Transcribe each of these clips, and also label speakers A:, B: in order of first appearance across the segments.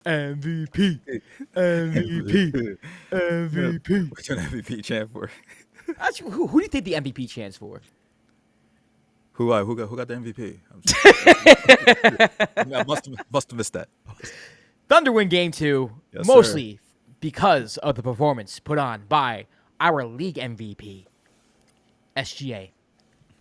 A: MVP, MVP, MVP.
B: What's an MVP chant for?
A: Actually, who do you think the MVP stands for?
B: Who got the MVP? I'm sorry. I must have missed that.
A: Thunder win game two,
B: Yes, sir.
A: mostly because of the performance put on by our league MVP, SGA,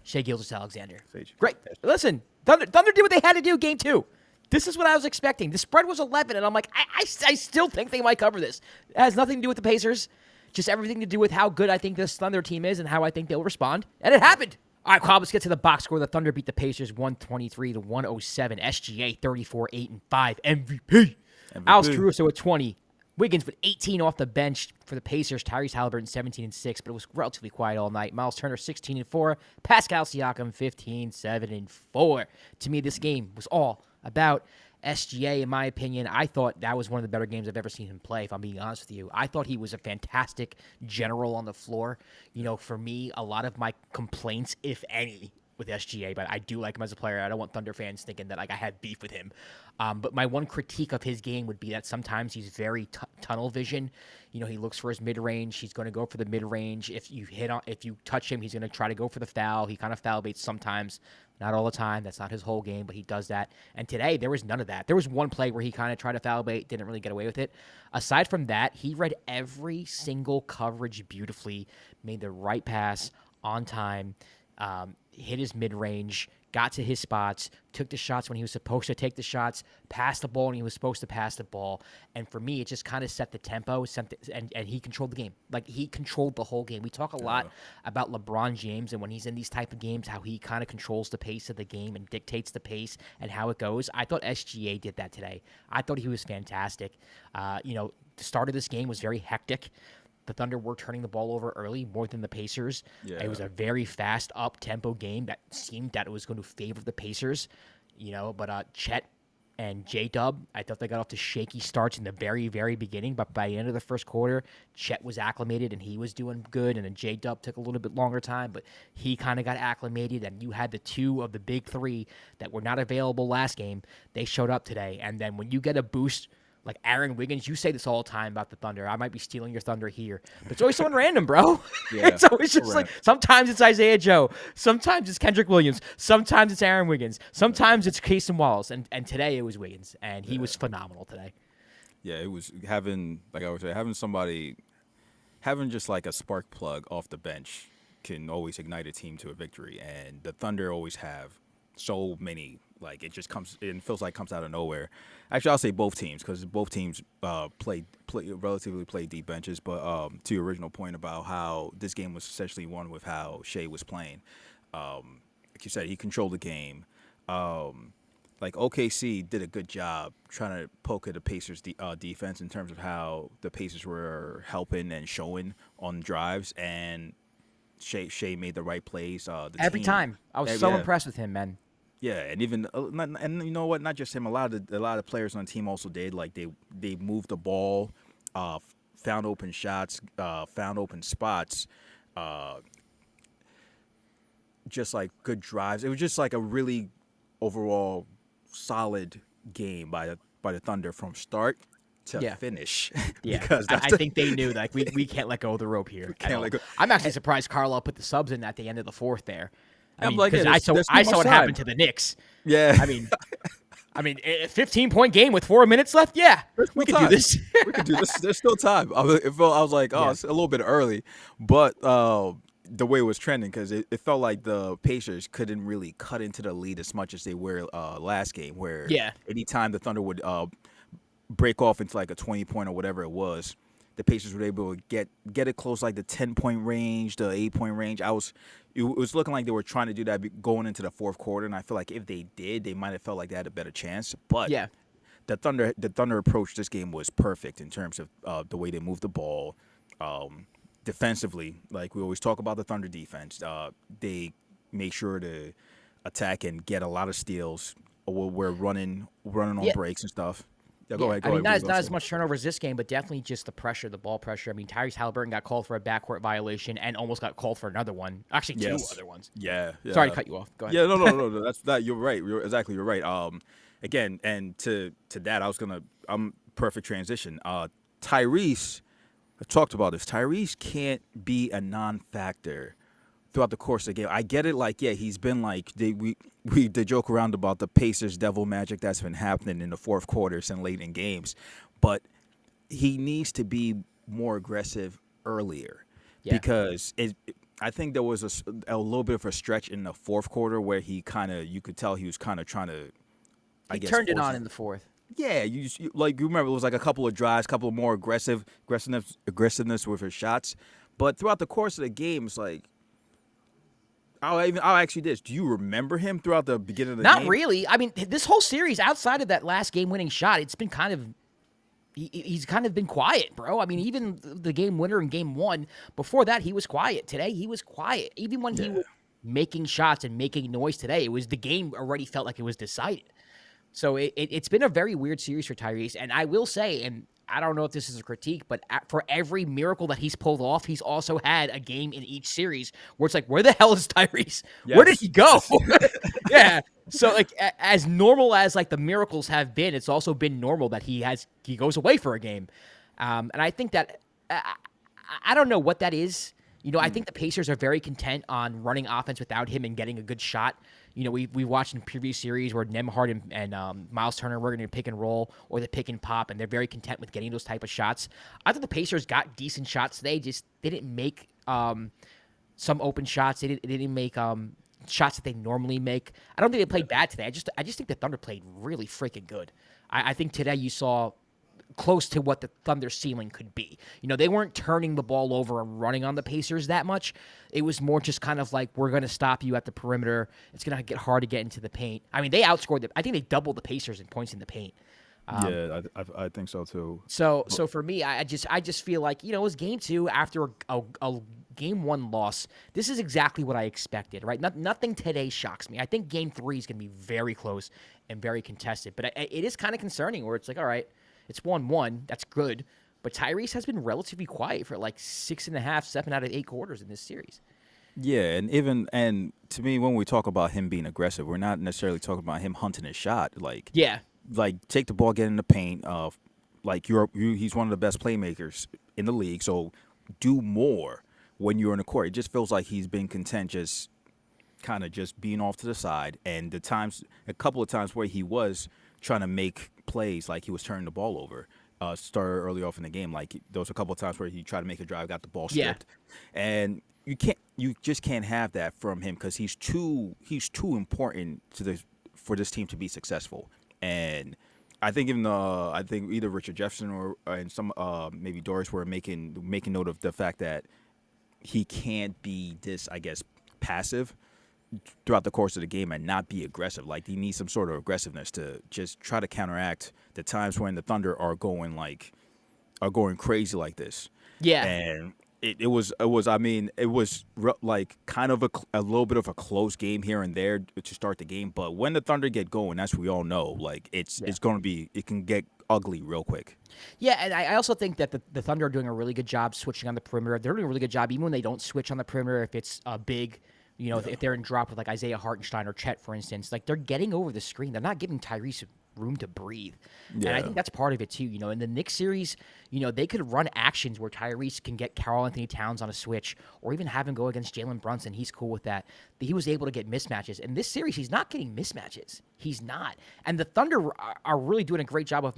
A: Shai Gilgeous-Alexander.
B: Sage.
A: Great. Listen, Thunder did what they had to do game two. This is what I was expecting. The spread was 11, and I'm like, I still think they might cover this. It has nothing to do with the Pacers, just everything to do with how good I think this Thunder team is and how I think they'll respond. And it happened. All right, Kwab, let's get to the box score. The Thunder beat the Pacers 123-107. SGA 34-8-5. MVP. Alex
B: MVP.
A: Caruso at 20. Wiggins with 18 off the bench for the Pacers. Tyrese Haliburton 17-6, but it was relatively quiet all night. Miles Turner 16-4. Pascal Siakam 15-7-4. To me, this game was all about SGA, in my opinion. I thought that was one of the better games I've ever seen him play, if I'm being honest with you. I thought he was a fantastic general on the floor. You know, for me, a lot of my complaints, if any, with SGA, but I do like him as a player. I don't want Thunder fans thinking that like I have beef with him. But my one critique of his game would be that sometimes he's very tunnel vision. You know, he looks for his mid range. He's going to go for the mid range. If you touch him, he's going to try to go for the foul. He kind of foul baits sometimes, not all the time. That's not his whole game, but he does that. And today there was none of that. There was one play where he kind of tried to foul bait, didn't really get away with it. Aside from that, he read every single coverage beautifully, made the right pass on time. Hit his mid-range, got to his spots, took the shots when he was supposed to take the shots, passed the ball when he was supposed to pass the ball. And for me, it just kind of set the tempo, and he controlled the game. Like, he controlled the whole game. We talk a lot about LeBron James, and when he's in these type of games, how he kind of controls the pace of the game and dictates the pace and how it goes. I thought SGA did that today. I thought he was fantastic. The start of this game was very hectic. The Thunder were turning the ball over early more than the Pacers.
B: Yeah.
A: It was a very fast, up-tempo game that seemed that it was going to favor the Pacers. But Chet and J-Dub, I thought they got off to shaky starts in the very, very beginning. But by the end of the first quarter, Chet was acclimated and he was doing good. And then J-Dub took a little bit longer time, but he kind of got acclimated. And you had the two of the big three that were not available last game. They showed up today. And then when you get a boost like Aaron Wiggins, you say this all the time about the Thunder. I might be stealing your thunder here, but it's always someone random, bro.
B: Yeah,
A: It's always just
B: correct.
A: like sometimes it's Isaiah Joe, sometimes it's Kendrick Williams, sometimes it's Aaron Wiggins, sometimes it's Casey Wallace, and today it was Wiggins, and he was phenomenal today.
B: Yeah, it was having, like I would say, having just like a spark plug off the bench can always ignite a team to a victory. And the Thunder always have so many, like it feels like comes out of nowhere. Actually, I'll say both teams because both teams relatively play deep benches. But to your original point about how this game was essentially won with how Shai was playing, like you said, he controlled the game. Like OKC did a good job trying to poke at the Pacers' defense in terms of how the Pacers were helping and showing on drives, and Shai made the right plays.
A: Every time, I was so
B: yeah.
A: impressed with him, man.
B: Yeah, and even and you know what? Not just him. A lot of players on the team also did. Like they moved the ball, found open shots, found open spots, just like good drives. It was just like a really overall solid game by the Thunder from start to finish.
A: Yeah,
B: Because
A: I think they knew that we can't let go of the rope here.
B: can't let go.
A: I'm actually surprised Carlisle put the subs in at the end of the fourth there.
B: I'm like, yeah,
A: I saw
B: there's
A: I
B: too
A: saw
B: much
A: what happened
B: time.
A: to the Knicks.
B: Yeah,
A: A 15-point game with 4 minutes left. Yeah, we can do
B: time.
A: this.
B: We could do this. There's still time. I was like, oh,
A: Yeah.
B: it's a little bit early, but the way it was trending, because it felt like the Pacers couldn't really cut into the lead as much as they were last game, where anytime the Thunder would break off into like a 20-point or whatever it was, the Pacers were able to get it close, like the 10-point range, the 8-point range. It was looking like they were trying to do that going into the fourth quarter, and I feel like if they did, they might have felt like they had a better chance. But
A: Yeah.
B: the Thunder approach this game was perfect in terms of the way they moved the ball. Defensively, like we always talk about the Thunder defense, they make sure to attack and get a lot of steals. We're running on
A: Yeah.
B: breaks and stuff. Yeah,
A: Yeah,
B: go ahead.
A: I mean,
B: What
A: not
B: you
A: as
B: gonna
A: much turnovers this game, but definitely just the pressure, the ball pressure. I mean, Tyrese Haliburton got called for a backcourt violation and almost got called for another one. Actually, two
B: Yes.
A: other ones.
B: say? Yeah.
A: Sorry to cut you off. Go ahead.
B: Yeah, no. That's that. You're right. You're right. Again, and to that, I'm perfect transition. Tyrese, I talked about this. Tyrese can't be a non-factor throughout the course of the game. I get it. Like, yeah, he's been like they joke around about the Pacers devil magic that's been happening in the fourth quarters and late in games, but he needs to be more aggressive earlier because I think there was a little bit of a stretch in the fourth quarter where you could tell he was kind of trying to.
A: He turned it on in the fourth.
B: Yeah, you remember it was like a couple of drives, couple of more aggressiveness with his shots, but throughout the course of the game, it's like. I'll ask you this: do you remember him throughout the beginning of the game?
A: Not really. I mean, this whole series, outside of that last game-winning shot, it's been kind of he's kind of been quiet, bro. I mean, even the game winner in game one, before that, he was quiet. Today, he was quiet. Even when he was making shots and making noise today, it was the game already felt like it was decided. So it's been a very weird series for Tyrese, and I will say, and I don't know if this is a critique, but for every miracle that he's pulled off, he's also had a game in each series where it's like, where the hell is Tyrese? Yes. Where did he go? Yeah. So like as normal as like the miracles have been, it's also been normal that he goes away for a game. And I think that I don't know what that is. You know, I think the Pacers are very content on running offense without him and getting a good shot. You know, we watched in previous series where Nembhard and Miles Turner were going to pick and roll or the pick and pop, and they're very content with getting those type of shots. I thought the Pacers got decent shots today. They didn't make some open shots. They didn't make shots that they normally make. I don't think they played bad today. I just think the Thunder played really freaking good. I think today you saw close to what the Thunder ceiling could be. You know, they weren't turning the ball over and running on the Pacers that much. It was more just kind of like, we're going to stop you at the perimeter. It's going to get hard to get into the paint. I mean, they outscored them. I think they doubled the Pacers in points in the paint.
B: Yeah, I think so too.
A: So for me, I just feel like, you know, it was game two after a game one loss. This is exactly what I expected, right? Nothing today shocks me. I think game three is going to be very close and very contested, but it is kind of concerning where it's like, all right, it's 1-1. That's good. But Tyrese has been relatively quiet for like 6.5, 7 out of 8 quarters in this series.
B: Yeah, and to me, when we talk about him being aggressive, we're not necessarily talking about him hunting his shot. Like, take the ball, get in the paint. He's one of the best playmakers in the league. So do more when you're in the court. It just feels like he's been content just kind of just being off to the side. And a couple of times where he was trying to make plays, like he was turning the ball over, started early off in the game. Like there was a couple of times where he tried to make a drive, got the ball stripped, and you just can't have that from him because he's too important for this team to be successful. And I think either Richard Jefferson and some maybe Doris were making note of the fact that he can't be this, I guess, passive throughout the course of the game and not be aggressive. Like he needs some sort of aggressiveness to just try to counteract the times when the Thunder are going crazy like this.
A: Yeah.
B: And it was like kind of a little bit of a close game here and there to start the game, but when the Thunder get going, as we all know, like it can get ugly real quick.
A: Yeah, and I also think that the Thunder are doing a really good job switching on the perimeter. They're doing a really good job even when they don't switch on the perimeter if it's a big. You know, if they're in drop with like Isaiah Hartenstein or Chet, for instance, like they're getting over the screen. They're not giving Tyrese room to breathe. Yeah. And I think that's part of it too. You know, in the Knicks series, you know, they could run actions where Tyrese can get Karl Anthony Towns on a switch or even have him go against Jalen Brunson. He's cool with that. He was able to get mismatches. In this series, he's not getting mismatches. He's not. And the Thunder are really doing a great job of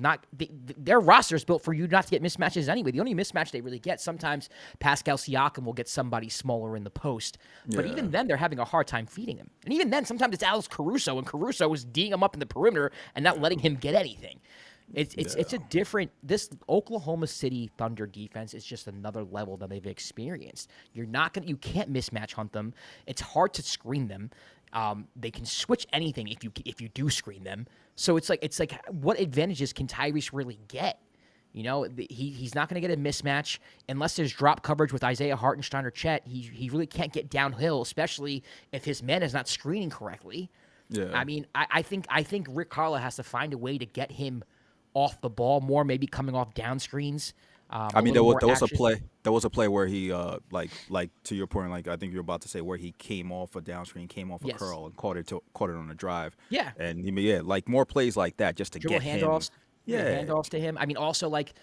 A: their roster is built for you not to get mismatches anyway. The only mismatch they really get, sometimes Pascal Siakam will get somebody smaller in the post. But even then, they're having a hard time feeding him. And even then, sometimes it's Alex Caruso, and Caruso was D'ing him up in the perimeter and not letting him get anything. It's a different. This Oklahoma City Thunder defense is just another level that they've experienced. You can't mismatch hunt them. It's hard to screen them. They can switch anything if you do screen them. So it's like what advantages can Tyrese really get? You know, he's not going to get a mismatch unless there's drop coverage with Isaiah Hartenstein or Chet. He really can't get downhill, especially if his man is not screening correctly. Yeah. I mean, I think Rick Carla has to find a way to get him off the ball more, maybe coming off down screens.
B: I mean, there was a play where he like to your point, like I think you're about to say, where he came off a down screen, came off a curl, and caught it on a drive.
A: Yeah,
B: and like more plays like that just to get handoffs. Yeah.
A: handoffs to him. I mean, also like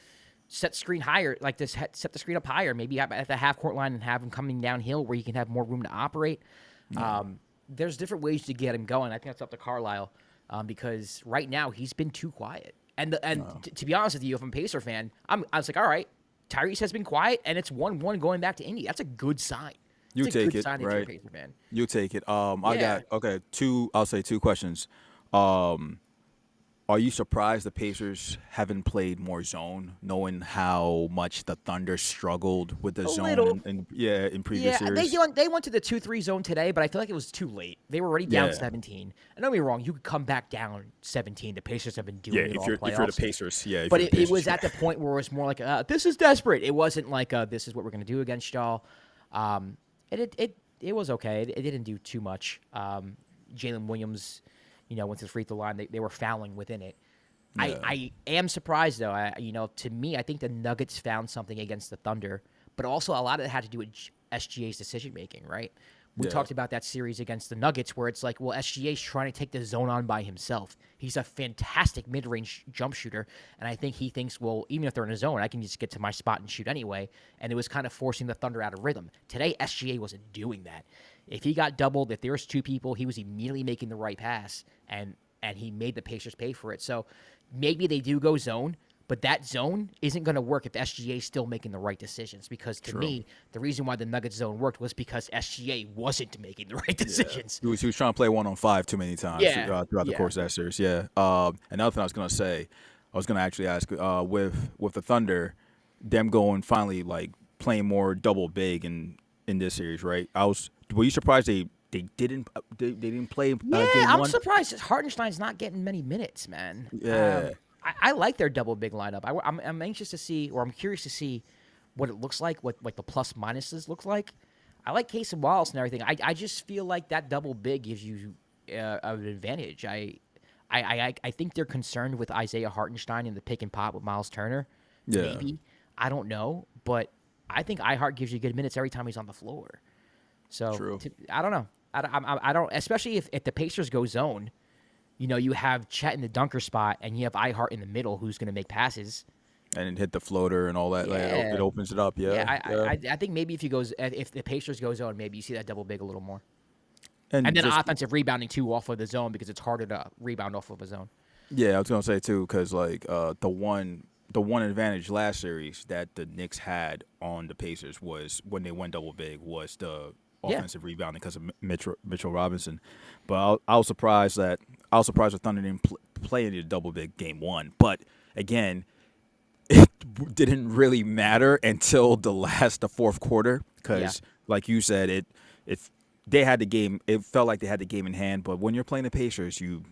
A: set screen higher, like this, set the screen up higher. Maybe at the half court line and have him coming downhill where you can have more room to operate. There's different ways to get him going. I think that's up to Carlisle because right now he's been too quiet. And to be honest with you, if I'm a Pacer fan, I was like, all right, Tyrese has been quiet, and it's 1-1 going back to Indy. That's a good sign.
B: You
A: It's a
B: take
A: good
B: it,
A: sign if you're a
B: right?
A: Pacer fan.
B: You take it. I
A: Yeah.
B: got I'll say two questions. Are you surprised the Pacers haven't played more zone, knowing how much the Thunder struggled with the
A: A
B: zone
A: little.
B: in previous
A: Yeah,
B: series?
A: they went to the 2-3 zone today, but I feel like it was too late. They were already down
B: Yeah.
A: 17. And don't get me wrong, you could come back down 17. The Pacers have been doing
B: Yeah,
A: it all
B: if you're the
A: playoffs.
B: Pacers, yeah. If
A: But
B: you're the
A: it
B: Pacers,
A: was at the point where it was more like, this is desperate. It wasn't like, this is what we're going to do against y'all. It was okay. It didn't do too much. Jalen Williams, went to the free throw line. They were fouling within it.
B: Yeah.
A: I am surprised, though. To me, I think the Nuggets found something against the Thunder, but also a lot of it had to do with SGA's decision-making, right? We
B: Yeah.
A: talked about that series against the Nuggets where it's like, well, SGA's trying to take the zone on by himself. He's a fantastic mid-range jump shooter, and I think he thinks, well, even if they're in a zone, I can just get to my spot and shoot anyway, and it was kind of forcing the Thunder out of rhythm. Today, SGA wasn't doing that. If he got doubled, if there was two people, he was immediately making the right pass, and he made the Pacers pay for it. So maybe they do go zone, but that zone isn't going to work if SGA is still making the right decisions. Because to me, the reason why the Nuggets zone worked was because SGA wasn't making the right decisions.
B: He was trying to play 1-on-5 too many times throughout the course of that series. Yeah. Another thing I was gonna say, I was gonna actually ask with the Thunder, them going finally like playing more double big in this series, right? Were you surprised they didn't play
A: Yeah,
B: game
A: I'm
B: one?
A: surprised Hartenstein's not getting many minutes, man.
B: Yeah.
A: I like their double big lineup. I'm anxious to see, or I'm curious to see what it looks like, what like the plus minuses look like. I like Case and Wallace and everything. I just feel like that double big gives you an advantage. I think they're concerned with Isaiah Hartenstein in the pick and pop with Miles Turner.
B: Yeah.
A: Maybe. I don't know, but I think Ihart gives you good minutes every time he's on the floor. So
B: True.
A: I don't know. I don't, especially if the Pacers go zone. You have Chet in the dunker spot, and you have Ihart in the middle, who's going to make passes.
B: And hit the floater and all that. Like,
A: Yeah.
B: it opens it up. Yeah.
A: I think maybe if the Pacers go zone, maybe you see that double big a little more.
B: And
A: And then
B: just-
A: offensive rebounding too off of the zone because it's harder to rebound off of a zone.
B: Yeah, I was gonna say too, because like the one advantage last series that the Knicks had on the Pacers was when they went double big was the offensive rebounding because of Mitchell Robinson. But I was surprised that the Thunder didn't play any double big game one. But again, it didn't really matter until the fourth quarter because, like you said, they had the game. It felt like they had the game in hand. But when you're playing the Pacers, you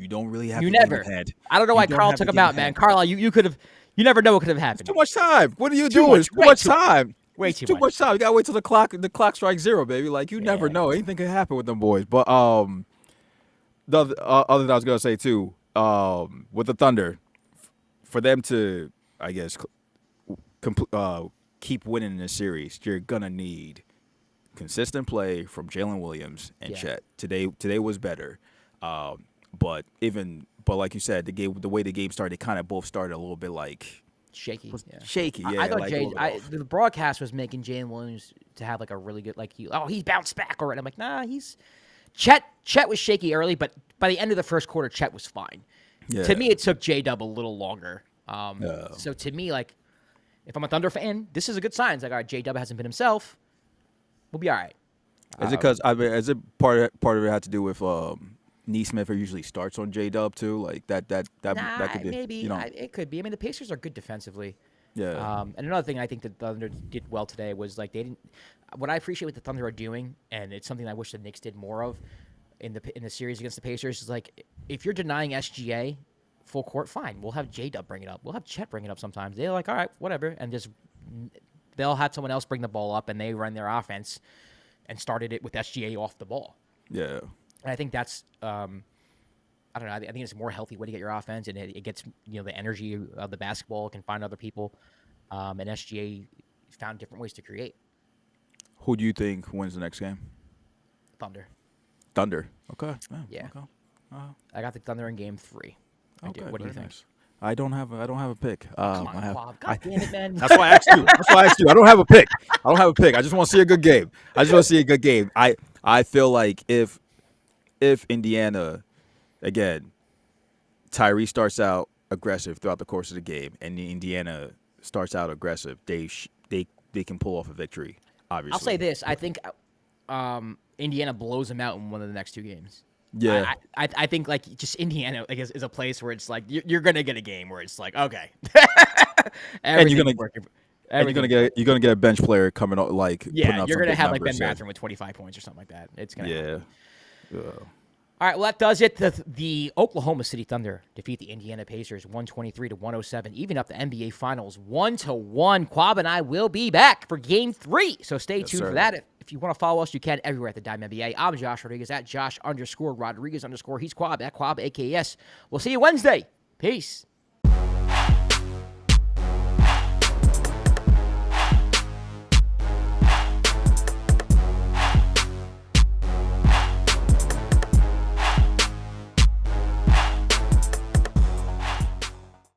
B: don't really have the game in hand.
A: I don't know why Carl took him out, man. Carl, you could have. You never know what could have happened.
B: Too much time. What are you doing? Too much time.
A: Way
B: It's
A: too
B: too
A: much.
B: much time. You gotta wait till the clock strikes zero, baby. Like you never know. Anything can happen with them boys. But the other thing I was gonna say too, with the Thunder, for them to, I guess, keep winning in this series, you're gonna need consistent play from Jalen Williams and Chet. Today was better, but like you said, the way the game started, they kind of both started a little bit like
A: Shaky. Yeah.
B: shaky. Yeah,
A: I thought
B: like
A: the broadcast was making Jalen Williams to have like a really good he's bounced back already. I'm like, nah, Chet was shaky early, but by the end of the first quarter, Chet was fine.
B: Yeah.
A: To me, it took J-Dub a little longer. So to me, like, if I'm a Thunder fan, this is a good sign. It's like, all right, J-Dub hasn't been himself. We'll be all right.
B: Is it because is it part of it had to do with Neesmith usually starts on J-Dub too? Like that could be
A: Maybe.
B: you know.
A: It could be. I mean, the Pacers are good defensively.
B: Yeah.
A: And another thing I think the Thunder did well today was like they didn't. What I appreciate what the Thunder are doing, and it's something I wish the Knicks did more of in the series against the Pacers, is like if you're denying SGA full court, fine. We'll have J-Dub bring it up. We'll have Chet bring it up sometimes. They're like, all right, whatever, and just they'll have someone else bring the ball up, and they run their offense and started it with SGA off the ball.
B: Yeah.
A: And I think that's, I don't know. I think it's a more healthy way to get your offense, and it gets the energy of the basketball. It can find other people, and SGA found different ways to create.
B: Who do you think wins the next game?
A: Thunder.
B: Thunder. Okay.
A: Yeah.
B: Okay.
A: I got the Thunder in game 3. I do.
B: Okay,
A: What do you
B: very
A: think?
B: nice. I don't have a pick.
A: Come on, Kwab. God damn it, man.
B: That's why I asked you. That's why I asked you. I don't have a pick. I don't have a pick. I just want to see a good game. I feel like if Indiana, again, Tyrese starts out aggressive throughout the course of the game, and Indiana starts out aggressive, they can pull off a victory. Obviously,
A: I'll say this. I think Indiana blows them out in one of the next 2 games.
B: Yeah.
A: I think like just Indiana is a place where it's like you're gonna get a game where it's like okay,
B: and you're gonna
A: get
B: get a bench player coming up like putting up
A: you're
B: some
A: gonna
B: big
A: have like Ben
B: numbers,
A: Mathurin with 25 points or something like that. It's gonna happen.
B: Yeah.
A: All right, well, that does it. The Oklahoma City Thunder defeat the Indiana Pacers 123-107, even up the NBA Finals 1-1. Kwab and I will be back for Game 3, so stay tuned for that. If you want to follow us, you can everywhere at the Dime NBA. I'm Josh Rodriguez at Josh_Rodriguez_. He's Kwab at Kwab AKS. We'll see you Wednesday. Peace.